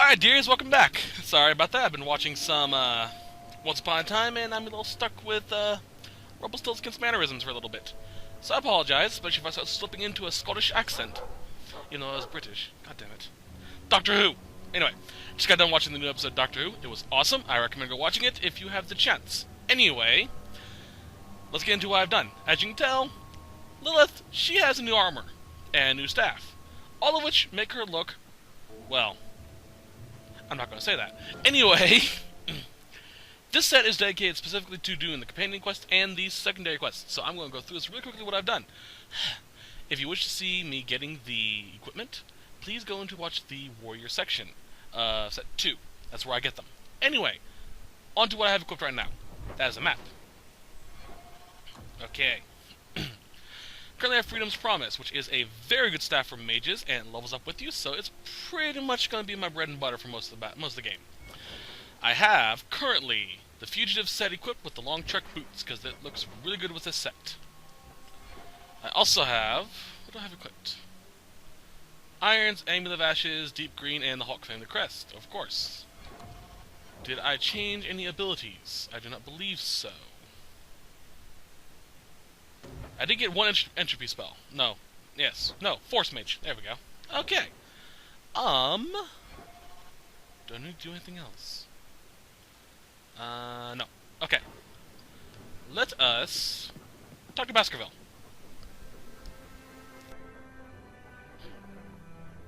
Alright, dears, welcome back. Sorry about that. I've been watching some Once Upon a Time, and I'm a little stuck with Rumpelstiltskin's mannerisms for a little bit. So I apologize, especially if I start slipping into a Scottish accent. You know, I was British. God damn it. Doctor Who! Anyway, just got done watching the new episode of Doctor Who. It was awesome. I recommend go watching it if you have the chance. Anyway, let's get into what I've done. As you can tell, Lilith, she has a new armor and new staff. All of which make her look, well, I'm not going to say that. Anyway, this set is dedicated specifically to doing the companion quest and the secondary quests, so I'm going to go through this really quickly what I've done. If you wish to see me getting the equipment, please go into watch the warrior section, set 2. That's where I get them. Anyway, on to what I have equipped right now. That is a map. Okay. Currently I have Freedom's Promise, which is a very good staff for mages, and it levels up with you, so it's pretty much going to be my bread and butter for most of the game. I have, currently, the Fugitive set equipped with the Long Trek boots, because it looks really good with this set. I also have, what do I have equipped? Irons, Amulet of Ashes, Deep Green, and the Hulk Family Crest, of course. Did I change any abilities? I do not believe so. I did get one entropy spell. No. Yes. No. Force Mage. There we go. Okay. Do I need to do anything else? No. Okay. Let us talk to Baskerville.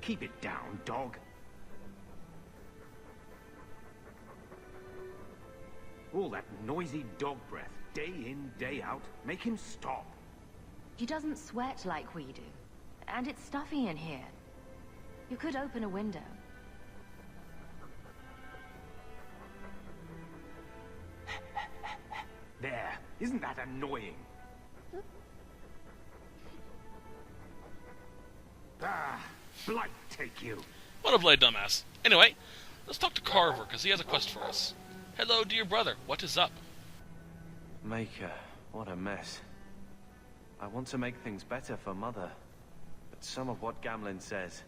Keep it down, dog. All that noisy dog breath, day in, day out. Make him stop. He doesn't sweat like we do. And it's stuffy in here. You could open a window. There. Isn't that annoying? Ah, blight take you. What a blade, dumbass. Anyway, let's talk to Carver, because he has a quest for us. Hello, dear brother. What is up? Maker, what a mess. I want to make things better for Mother, but some of what Gamlen says,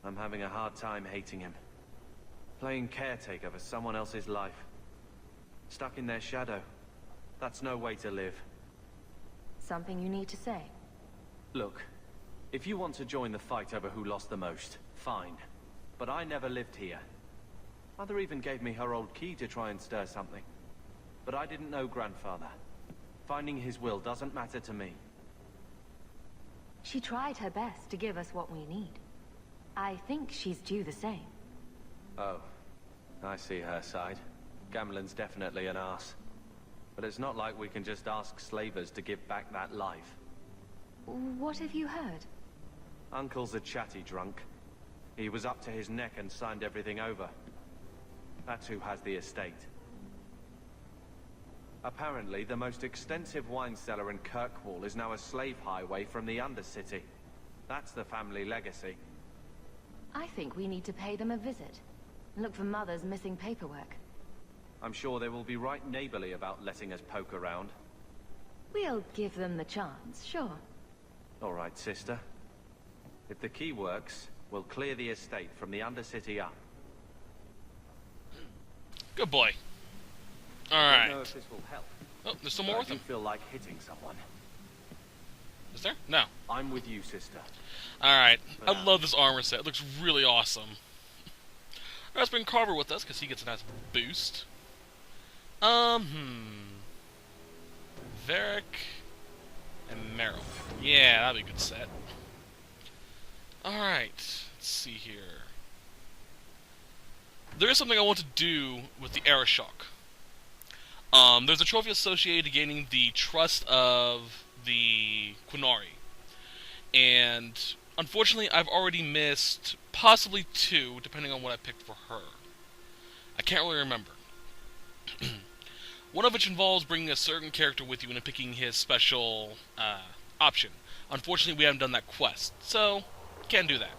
I'm having a hard time hating him. Playing caretaker for someone else's life. Stuck in their shadow. That's no way to live. Something you need to say? Look, if you want to join the fight over who lost the most, fine. But I never lived here. Mother even gave me her old key to try and stir something. But I didn't know Grandfather. Finding his will doesn't matter to me. She tried her best to give us what we need. I think she's due the same. Oh, I see her side. Gamlen's definitely an arse. But it's not like we can just ask slavers to give back that life. What have you heard? Uncle's a chatty drunk. He was up to his neck and signed everything over. That's who has the estate. Apparently, the most extensive wine cellar in Kirkwall is now a slave highway from the Undercity. That's the family legacy. I think we need to pay them a visit. Look for Mother's missing paperwork. I'm sure they will be right neighborly about letting us poke around. We'll give them the chance, sure. All right, sister. If the key works, we'll clear the estate from the Undercity up. Good boy. I Alright. don't know if this will help. Oh, there's still more with I him. do feel like hitting someone. Is there? No. I'm with you, sister. Alright. I love this armor set. It looks really awesome. Let's bring Carver with us, because he gets a nice boost. Varric and Meryl. Yeah, that'd be a good set. Alright. Let's see here. There is something I want to do with the Aeroshock. There's a trophy associated to gaining the trust of the Quinari. And unfortunately, I've already missed possibly 2, depending on what I picked for her. I can't really remember. One of which involves bringing a certain character with you and picking his special option. Unfortunately, we haven't done that quest, so can't do that.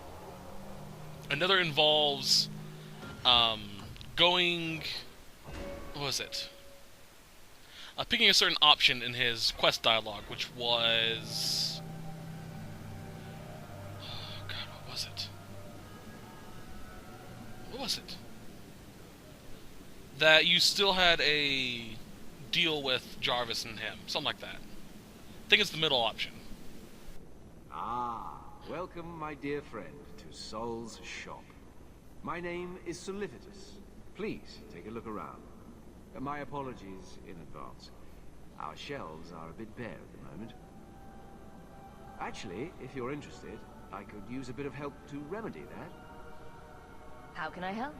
Another involves going... what was it? Picking a certain option in his quest dialogue, which was... oh god, what was it? What was it? That you still had a deal with Jarvis and him. Something like that. I think it's the middle option. Ah, welcome, my dear friend, to Sol's shop. My name is Solicitus. Please, take a look around. My apologies in advance. Our shelves are a bit bare at the moment. Actually, if you're interested, I could use a bit of help to remedy that. How can I help?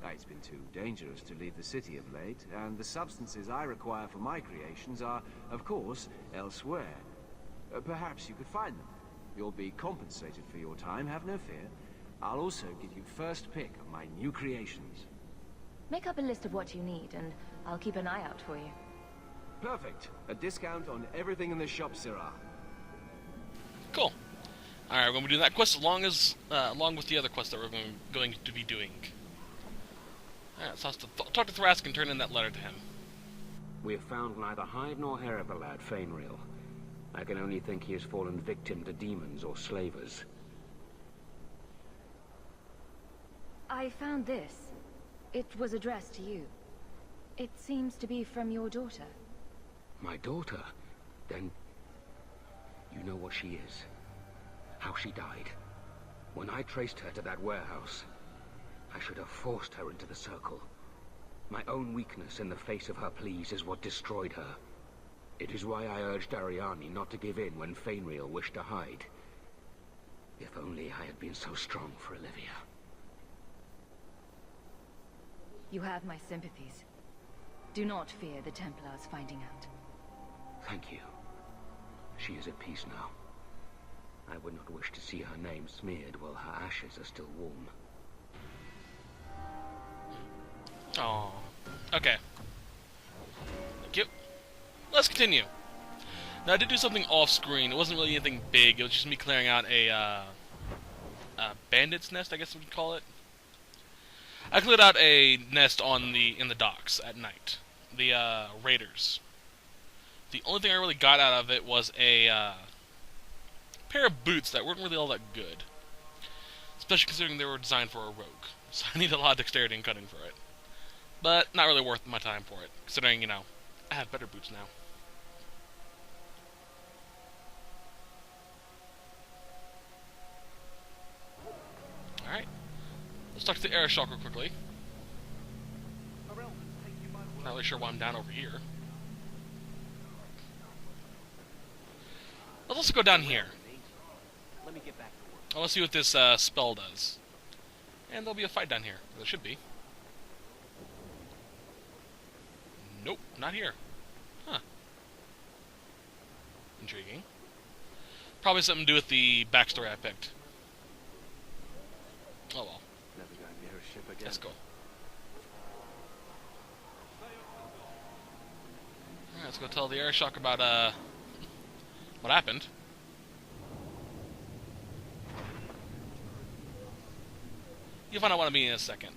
It's been too dangerous to leave the city of late, and the substances I require for my creations are, of course, elsewhere. Perhaps you could find them. You'll be compensated for your time, have no fear. I'll also give you first pick of my new creations. Make up a list of what you need, and I'll keep an eye out for you. Perfect. A discount on everything in the shop, Sirrah. Cool. Alright, we're going to be doing that quest along with the other quest that we're going to be doing. Alright, so I have to talk to Thrask and turn in that letter to him. We have found neither hide nor hair of the lad, Fainreal. I can only think he has fallen victim to demons or slavers. I found this. It was addressed to you. It seems to be from your daughter. My daughter? Then you know what she is. How she died. When I traced her to that warehouse, I should have forced her into the circle. My own weakness in the face of her pleas is what destroyed her. It is why I urged Ariani not to give in when Fainreal wished to hide. If only I had been so strong for Olivia. You have my sympathies. Do not fear the Templars finding out. Thank you. She is at peace now. I would not wish to see her name smeared while her ashes are still warm. Oh. Okay. Thank you. Let's continue. Now, I did do something off-screen. It wasn't really anything big. It was just me clearing out a bandit's nest, I guess we could call it. I cleared out a nest in the docks at night. The raiders. The only thing I really got out of it was a pair of boots that weren't really all that good. Especially considering they were designed for a rogue. So I need a lot of dexterity and cutting for it. But not really worth my time for it, considering, you know, I have better boots now. Alright. Let's talk to the air shocker quickly. Not really sure why I'm down over here. Let's also go down here. I want to see what this spell does. And there'll be a fight down here. There should be. Nope, not here. Huh. Intriguing. Probably something to do with the backstory I picked. Oh well. Never going near a ship again. Let's go. Alright, let's go tell the air shock about what happened. You'll find out what I mean in a second.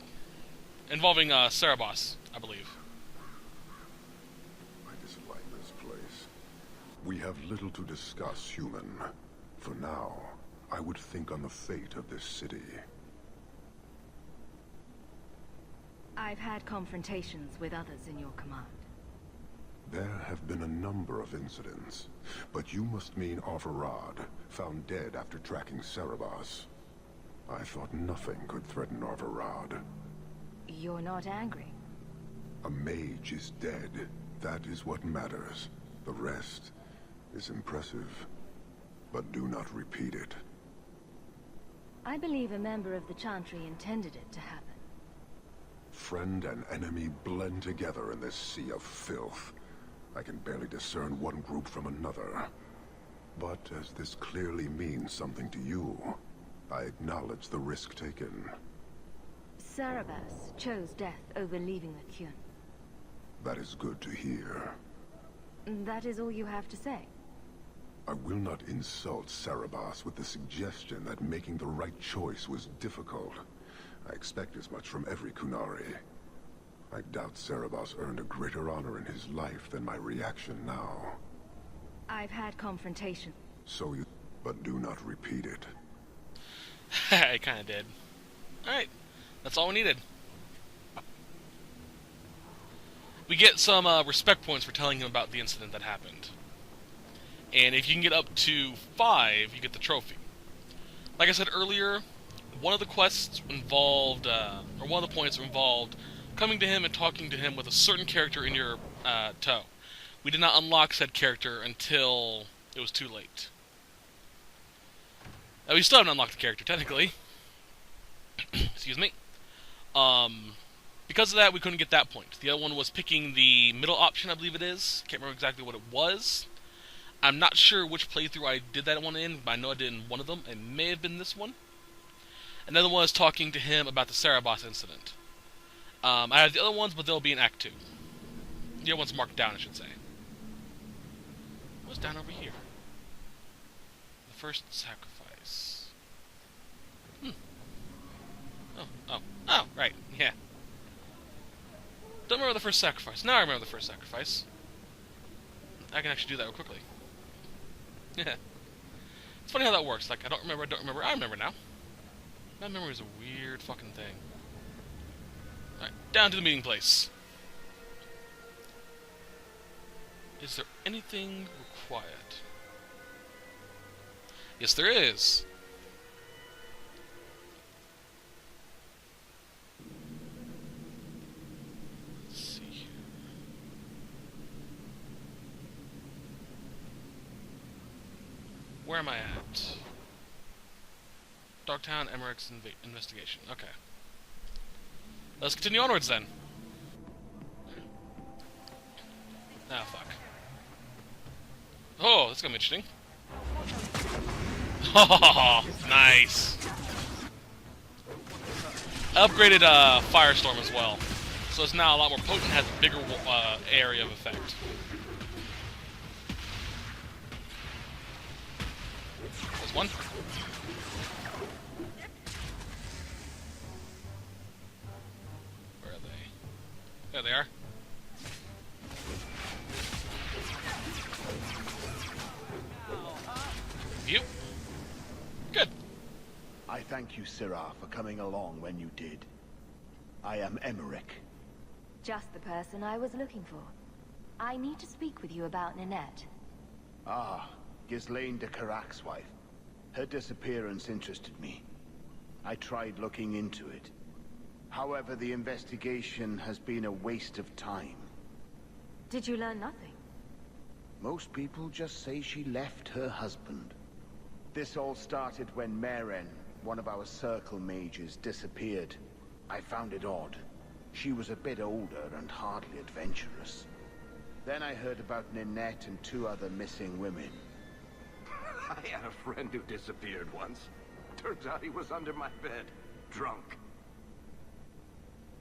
Involving Cerebos, I believe. I dislike this place. We have little to discuss, human. For now, I would think on the fate of this city. I've had confrontations with others in your command. There have been a number of incidents, but you must mean Arvarad, found dead after tracking Cerebos. I thought nothing could threaten Arvarad. You're not angry? A mage is dead. That is what matters. The rest is impressive, but do not repeat it. I believe a member of the Chantry intended it to happen. Friend and enemy blend together in this sea of filth. I can barely discern one group from another. But as this clearly means something to you, I acknowledge the risk taken. Cerebos chose death over leaving the Kyun. That is good to hear. That is all you have to say? I will not insult Cerebos with the suggestion that making the right choice was difficult. I expect as much from every Kunari. I doubt Cerebos earned a greater honor in his life than my reaction now. I've had confrontation. So you... but do not repeat it. I kinda did. Alright. That's all we needed. We get some respect points for telling him about the incident that happened. And if you can get up to 5, you get the trophy. Like I said earlier, one of the quests involved, or one of the points involved coming to him and talking to him with a certain character in your tow. We did not unlock said character until it was too late. Now, we still haven't unlocked the character, technically. Excuse me. Because of that, we couldn't get that point. The other one was picking the middle option, I believe it is. Can't remember exactly what it was. I'm not sure which playthrough I did that one in, but I know I did in one of them. It may have been this one. Another one is talking to him about the Sarabas incident. I have the other ones, but they'll be in Act 2. The other one's marked down, I should say. What's down over here? The first sacrifice. Oh, right, yeah. Don't remember the first sacrifice. Now I remember the first sacrifice. I can actually do that real quickly. Yeah. It's funny how that works. Like, I don't remember, I remember now. My memory is a weird fucking thing. Alright, down to the meeting place. Is there anything required? Yes, there is. Let's see here. Where am I at? Darktown, Emmerich's investigation. Okay. Let's continue onwards then. Ah, fuck. Oh, that's gonna be interesting. Oh, nice. Upgraded Firestorm as well, so it's now a lot more potent, has a bigger area of effect. There's one. Where are they? There they are. You? Good. I thank you, Syrah, for coming along when you did. I am Emmerich. Just the person I was looking for. I need to speak with you about Ninette. Ah, Ghislaine de Carac's wife. Her disappearance interested me. I tried looking into it. However, the investigation has been a waste of time. Did you learn nothing? Most people just say she left her husband. This all started when Maren, one of our circle mages, disappeared. I found it odd. She was a bit older and hardly adventurous. Then I heard about Ninette and 2 other missing women. I had a friend who disappeared once. Turns out he was under my bed, drunk.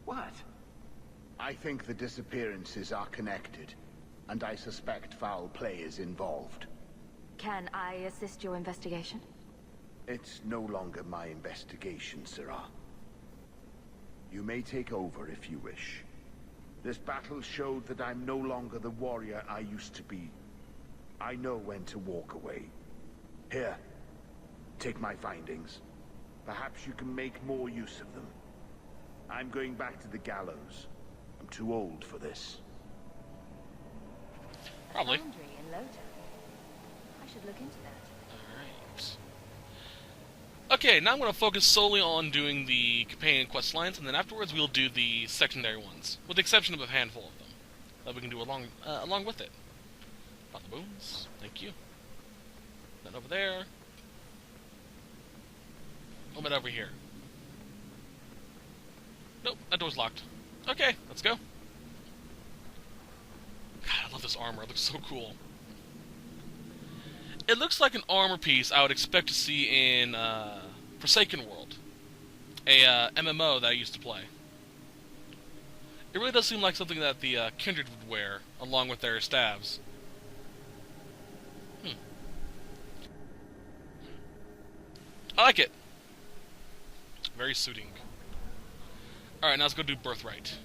What? I think the disappearances are connected, and I suspect foul play is involved. Can I assist your investigation? It's no longer my investigation, Syrah. You may take over if you wish. This battle showed that I'm no longer the warrior I used to be. I know when to walk away. Here, take my findings. Perhaps you can make more use of them. I'm going back to the gallows. I'm too old for this. Probably. Foundry in Lota. I should look into that. Alright. Okay, now I'm going to focus solely on doing the companion quest lines, and then afterwards we'll do the secondary ones, with the exception of a handful of them that we can do along with it. About the boons. Thank you. Then over there. Oh, but over here. Nope, that door's locked. Okay, let's go. God, I love this armor. It looks so cool. It looks like an armor piece I would expect to see in Forsaken World, a MMO that I used to play. It really does seem like something that the Kindred would wear, along with their staves. I like it. Very suiting. Alright, now let's go do Birthright.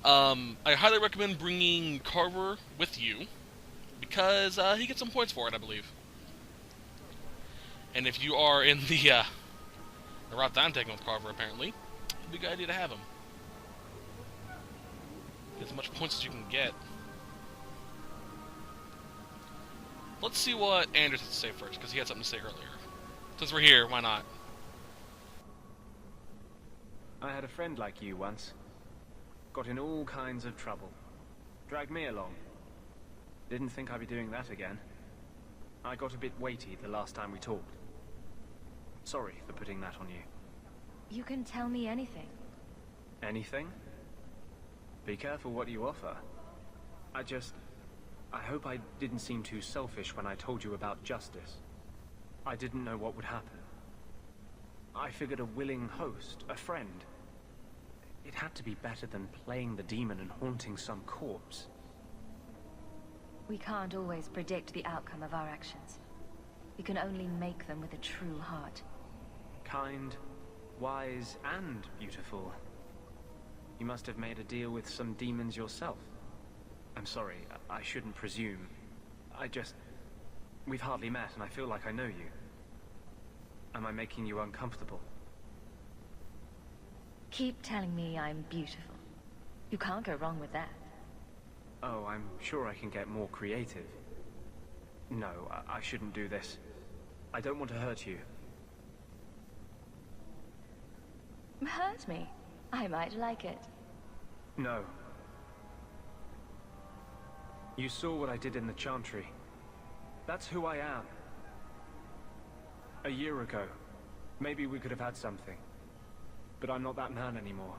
I highly recommend bringing Carver with you, because he gets some points for it, I believe. And if you are in the The route that I'm taking with Carver, apparently. It'd be a good idea to have him. Get as much points as you can get. Let's see what Anders has to say first, because he had something to say earlier. Since we're here, why not? I had a friend like you once. Got in all kinds of trouble. Dragged me along. Didn't think I'd be doing that again. I got a bit weighty the last time we talked. Sorry for putting that on you. You can tell me anything. Anything? Be careful what you offer. I hope I didn't seem too selfish when I told you about justice. I didn't know what would happen. I figured a willing host, a friend. It had to be better than playing the demon and haunting some corpse. We can't always predict the outcome of our actions. We can only make them with a true heart. Kind, wise, and beautiful. You must have made a deal with some demons yourself. I'm sorry, I shouldn't presume. We've hardly met, and I feel like I know you. Am I making you uncomfortable? Keep telling me I'm beautiful. You can't go wrong with that. Oh, I'm sure I can get more creative. No, I shouldn't do this. I don't want to hurt you. Hurt me? I might like it. No. You saw what I did in the Chantry. That's who I am. A year ago, maybe we could have had something. But I'm not that man anymore.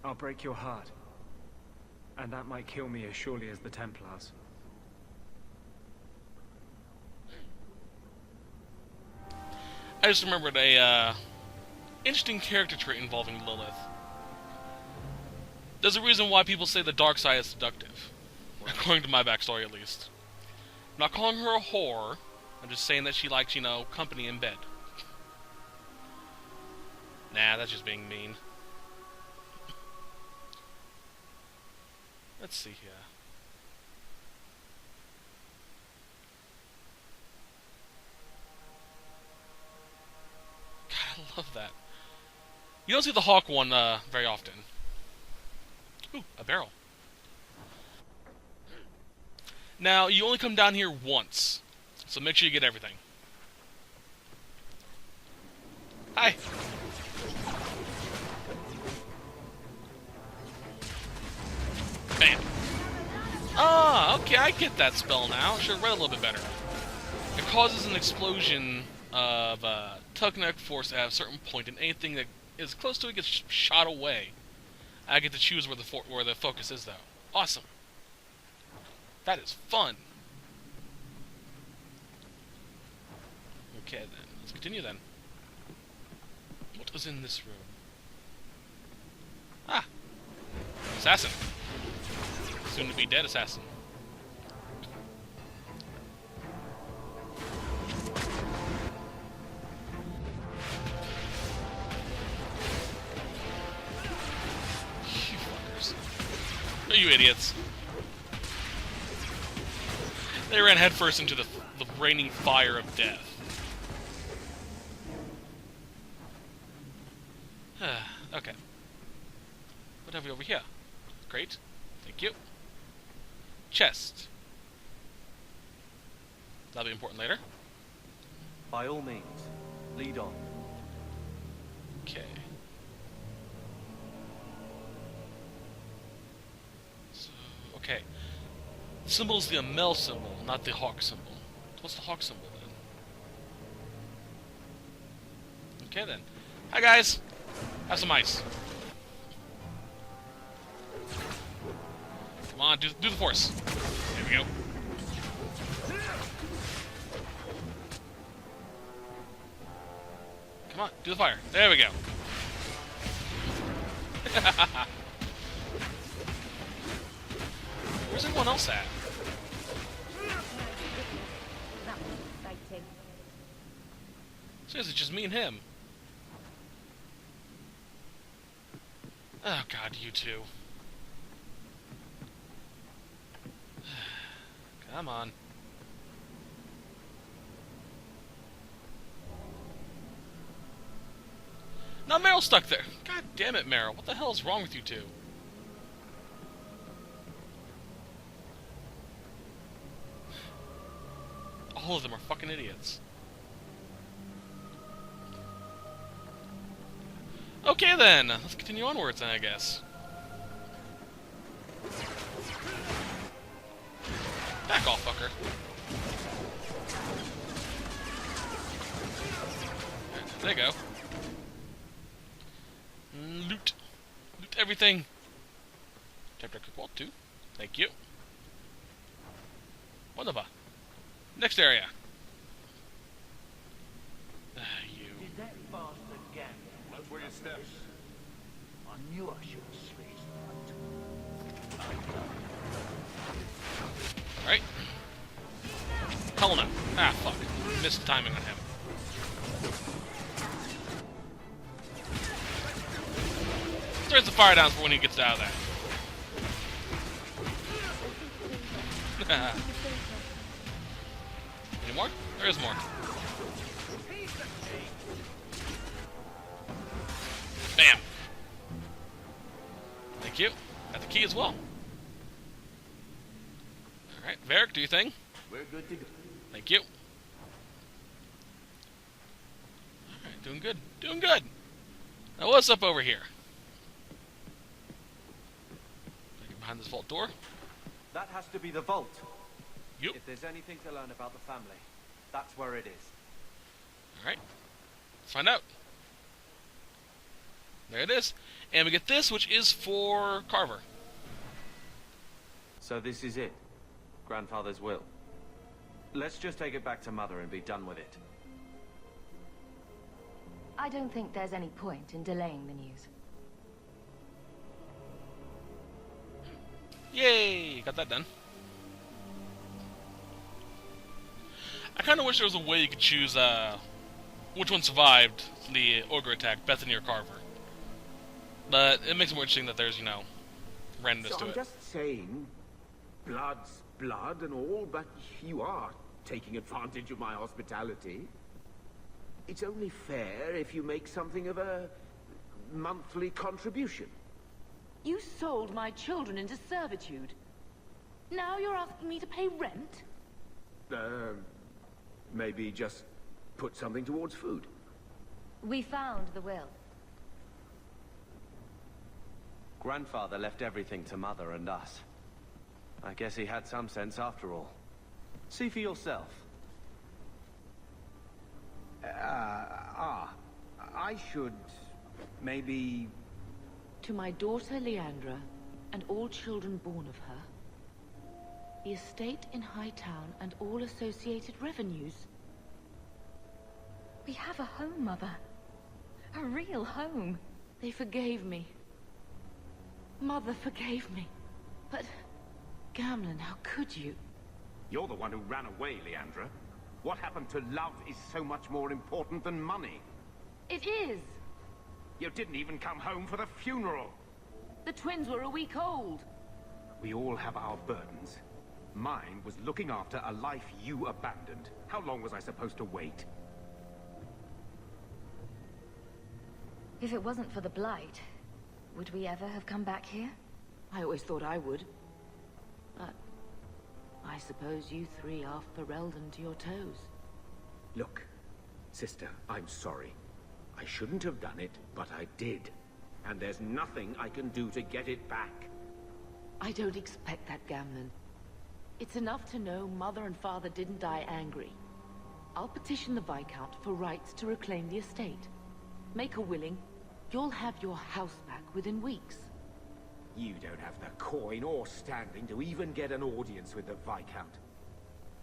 I'll break your heart. And that might kill me as surely as the Templars. I just remembered a interesting character trait involving Lilith. There's a reason why people say the dark side is seductive. According to my backstory, at least. I'm not calling her a whore. I'm just saying that she likes, you know, company in bed. Nah, that's just being mean. Let's see here. God, I love that. You don't see the Hawk one very often. Ooh, a barrel. Now, you only come down here once, so make sure you get everything. Hi! Bam! Ah, okay, I get that spell now. I should have read a little bit better. It causes an explosion of telekinetic force at a certain point, and anything that is close to it gets shot away. I get to choose where the focus is, though. Awesome. That is fun. Okay, then. Let's continue, then. What was in this room? Ah! Assassin. Soon-to-be dead assassin. You fuckers. Oh, you idiots. They ran headfirst into the raining fire of death. Okay. What have we over here? Great. Thank you. Chest. That'll be important later. By all means, lead on. Okay. So, okay. The symbol is the Amel symbol, not the Hawk symbol. What's the Hawk symbol then? Okay then. Hi guys! Have some ice. Come on, do the force. There we go. Come on, do the fire. There we go. Where's everyone else at? That was exciting. So is it just me and him? Oh god, you two. Come on. Now Meryl's stuck there. God damn it, Meryl. What the hell is wrong with you two? All of them are fucking idiots. Okay then, let's continue onwards then, I guess. Back off, fucker. There you go. Loot. Loot everything. Chapter quick wall 2. Thank you. Wonderful. Next area. You. Did that bastard again? Watch where you step. I knew I should have sliced Right. Hell no. Ah, fuck. Missed timing on him. Throws the fire down for when he gets out of there. Any more? There is more. Bam! Thank you. Got the key as well. Alright, Varric, do your thing. We're good to go. Thank you. Alright, doing good. Doing good! Now what's up over here? Get behind this vault door. That has to be the vault. Yep. If there's anything to learn about the family, that's where it is. Alright. Let's find out. There it is. And we get this, which is for Carver. So this is it. Grandfather's will. Let's just take it back to Mother and be done with it. I don't think there's any point in delaying the news. Yay! Got that done. I kind of wish there was a way you could choose which one survived the ogre attack, Bethany or Carver. But it makes it more interesting that there's, you know, randomness So to I'm it. just saying, blood's blood and all, but you are taking advantage of my hospitality. It's only fair if you make something of a monthly contribution. You sold my children into servitude. Now you're asking me to pay rent? Maybe just put something towards food. We found the will. Grandfather left everything to Mother and us. I guess he had some sense after all. See for yourself. I should maybe... To my daughter Leandra, and all children born of her, the estate in Hightown and all associated revenues. We have a home, Mother. A real home. They forgave me. Mother forgave me. But, Gamlen, how could you? You're the one who ran away, Leandra. What happened to love is so much more important than money. It is! You didn't even come home for the funeral. The twins were a week old. We all have our burdens. Mine was looking after a life you abandoned. How long was I supposed to wait? If it wasn't for the Blight, would we ever have come back here? I always thought I would. But I suppose you three are Ferelden to your toes. Look, sister, I'm sorry. I shouldn't have done it, but I did. And there's nothing I can do to get it back. I don't expect that, Gamlen. It's enough to know Mother and Father didn't die angry. I'll petition the Viscount for rights to reclaim the estate. Make a willing, you'll have your house back within weeks. You don't have the coin or standing to even get an audience with the Viscount.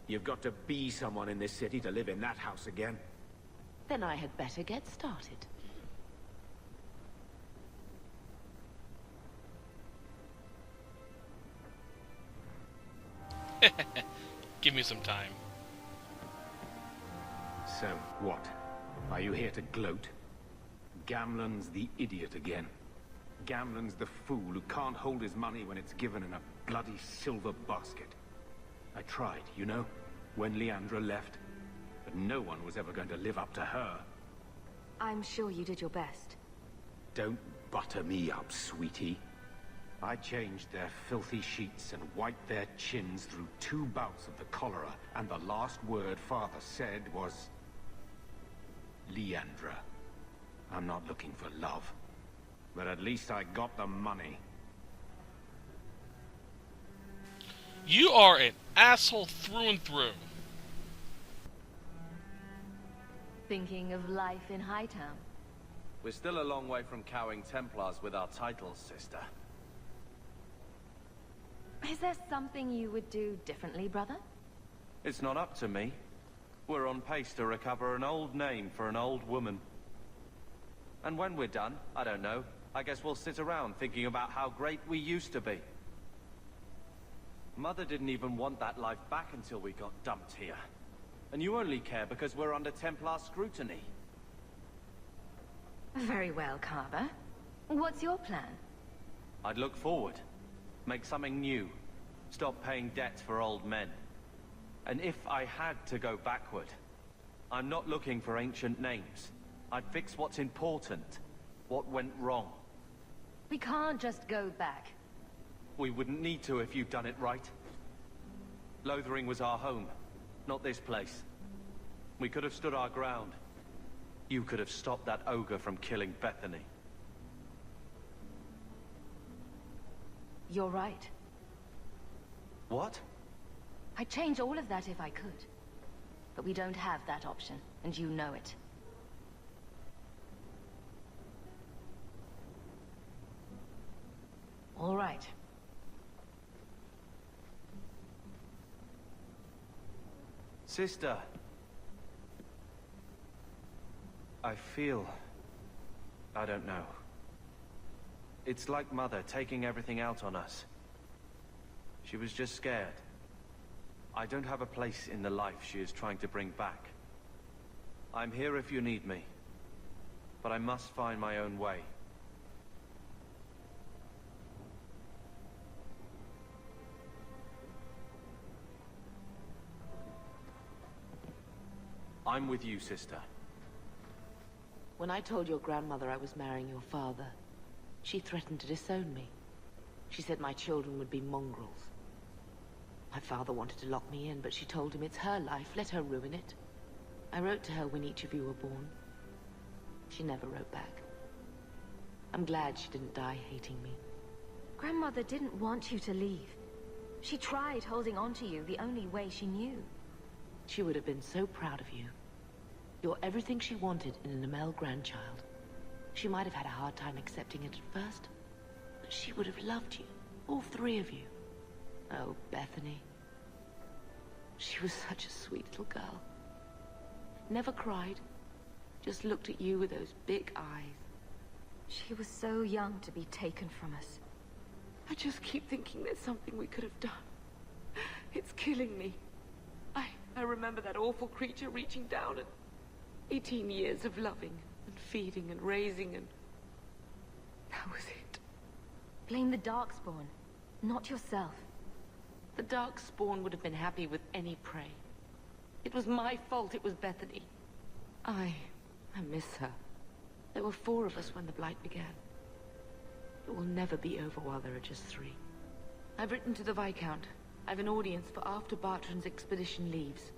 You've got to be someone in this city to live in that house again. Then I had better get started. Give me some time. So, what? Are you here to gloat? Gamlen's the idiot again. Gamlen's the fool who can't hold his money when it's given in a bloody silver basket. I tried, you know, when Leandra left. But no one was ever going to live up to her. I'm sure you did your best. Don't butter me up, sweetie. I changed their filthy sheets and wiped their chins through 2 bouts of the cholera, and the last word Father said was... Leandra. I'm not looking for love, but at least I got the money. You are an asshole through and through. Thinking of life in Hightown? We're still a long way from cowing Templars with our titles, sister. Is there something you would do differently, brother? It's not up to me. We're on pace to recover an old name for an old woman. And when we're done, I don't know, I guess we'll sit around thinking about how great we used to be. Mother didn't even want that life back until we got dumped here. And you only care because we're under Templar scrutiny. Very well, Carver. What's your plan? I'd look forward. Make something new. Stop paying debts for old men. And if I had to go backward, I'm not looking for ancient names. I'd fix what's important. What went wrong. We can't just go back. We wouldn't need to if you'd done it right. Lothering was our home, not this place. We could have stood our ground. You could have stopped that ogre from killing Bethany. You're right. What? I'd change all of that if I could. But we don't have that option, and you know it. All right. Sister. I feel... I don't know. It's like Mother taking everything out on us. She was just scared. I don't have a place in the life she is trying to bring back. I'm here if you need me. But I must find my own way. I'm with you, sister. When I told your grandmother I was marrying your father, she threatened to disown me. She said my children would be mongrels. My father wanted to lock me in, but she told him it's her life, let her ruin it. I wrote to her when each of you were born. She never wrote back. I'm glad she didn't die hating me. Grandmother didn't want you to leave. She tried holding on to you the only way she knew. She would have been so proud of you. You're everything she wanted in an Amel grandchild. She might have had a hard time accepting it at first, but she would have loved you, all 3 of you. Oh, Bethany. She was such a sweet little girl. Never cried, just looked at you with those big eyes. She was so young to be taken from us. I just keep thinking there's something we could have done. It's killing me. I remember that awful creature reaching down and 18 years of loving and feeding and raising, and that was it. Blame the Darkspawn, not yourself. The Darkspawn would have been happy with any prey. It was my fault it was Bethany. I miss her. There were 4 of us when the Blight began. It will never be over while there are just 3. I've written to the Viscount. I've an audience for after Bartran's expedition leaves.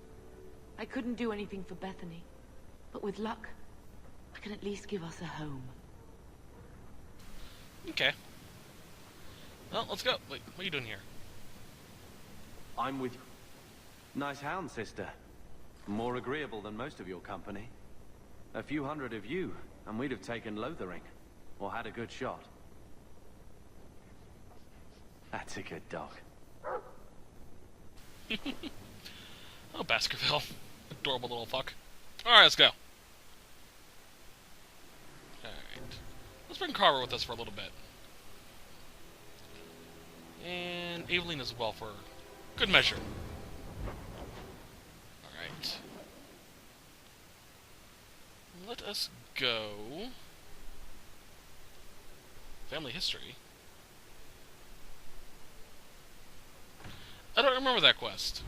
I couldn't do anything for Bethany, but with luck, I can at least give us a home. Okay. Well, let's go. Wait, what are you doing here? I'm with you. Nice hound, sister. More agreeable than most of your company. A few hundred of you, and we'd have taken Lothering. Or had a good shot. That's a good dog. Oh, Baskerville. Adorable little fuck. Alright, let's go. Alright. Let's bring Carver with us for a little bit. And Evelyn as well for good measure. Alright. Let us go. Family history. I don't remember that quest.